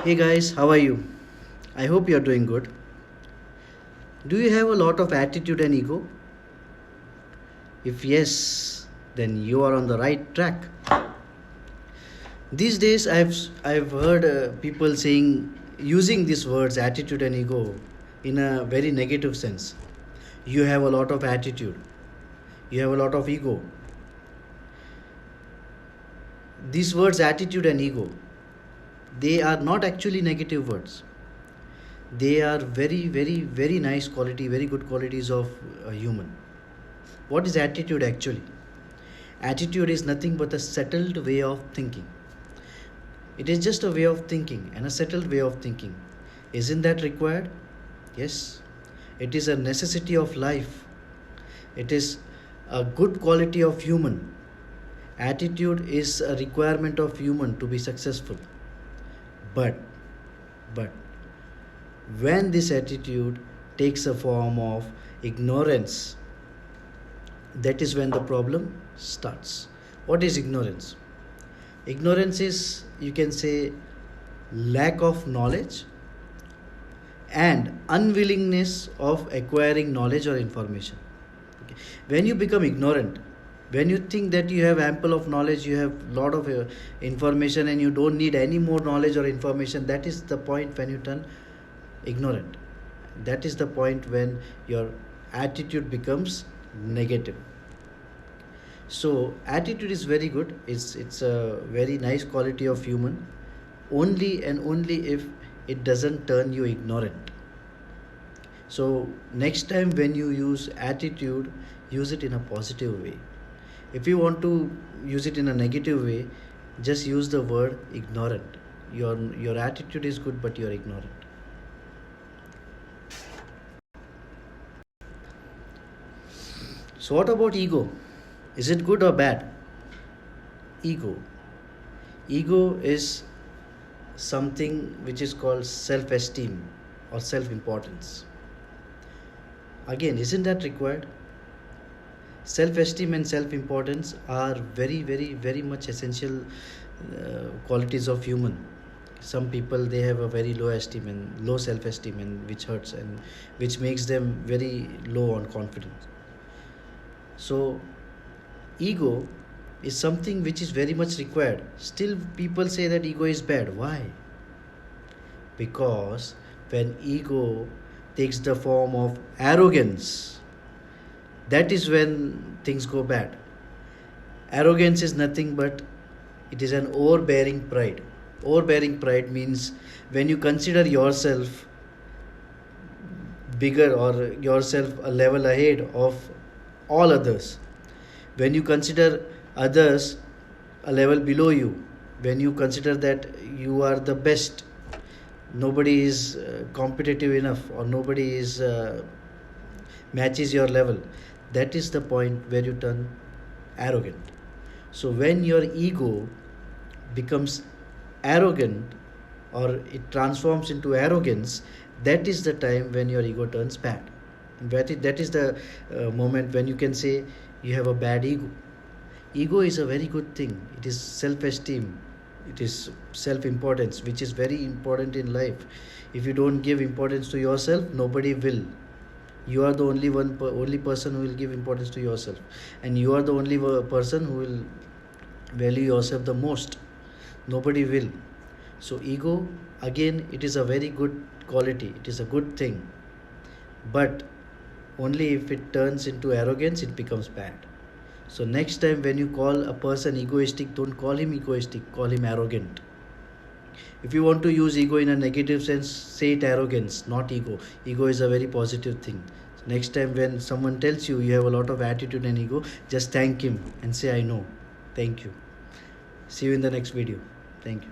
Hey guys, how are you? I hope you're doing good. Do you have a lot of attitude and ego? If yes, then you are on the right track. These days I've heard people saying using these words attitude and ego in a very negative sense. You have a lot of attitude. You have a lot of ego. These words attitude and ego, they are not actually negative words. They are very nice quality, very good qualities of a human. What is attitude actually? Attitude is nothing but a settled way of thinking. It is just a way of thinking and a settled way of thinking. Isn't that required? Yes. It is a necessity of life. It is a good quality of human. Attitude is a requirement of human to be successful. But when this attitude takes a form of ignorance, that is when the problem starts. What is ignorance? Ignorance is, you can say, lack of knowledge and unwillingness of acquiring knowledge or information. Okay. When you become ignorant, when you think that you have ample of knowledge, you have lot of information and you don't need any more knowledge or information, that is the point when you turn ignorant. That is the point when your attitude becomes negative. So attitude is very good. It's a very nice quality of human, only and only if it doesn't turn you ignorant. So next time when you use attitude, use it in a positive way. If you want to use it in a negative way, just use the word ignorant. Your attitude is good, but you're ignorant. So what about ego? Is it good or bad? Ego. Ego is something which is called self-esteem or self-importance. Again, isn't that required? Self-esteem and self-importance are very much essential qualities of human. Some people, they have a very low esteem and low self-esteem, and which hurts and which makes them very low on confidence. So ego is something which is very much required. Still people say that ego is bad. Why? Because when ego takes the form of arrogance, that is when things go bad. Arrogance is nothing but it is an overbearing pride. Overbearing pride means when you consider yourself bigger or yourself a level ahead of all others, when you consider others a level below you, when you consider that you are the best, nobody is competitive enough or nobody is matches your level, that is the point where you turn arrogant. So when your ego becomes arrogant or it transforms into arrogance, that is the time when your ego turns bad. That is the moment when you can say you have a bad ego. Ego is a very good thing. It is self-esteem. It is self-importance, which is very important in life. If you don't give importance to yourself, nobody will. You are the only person who will give importance to yourself, and you are the only person who will value yourself the most. Nobody will. So ego, again, it is a very good quality. It is a good thing, but only if it turns into arrogance, it becomes bad. So next time when you call a person egoistic, don't call him egoistic, call him arrogant. If you want to use ego in a negative sense, say it arrogance, not ego. Ego is a very positive thing. Next time when someone tells you you have a lot of attitude and ego, just thank him and say, I know. Thank you. See you in the next video. Thank you.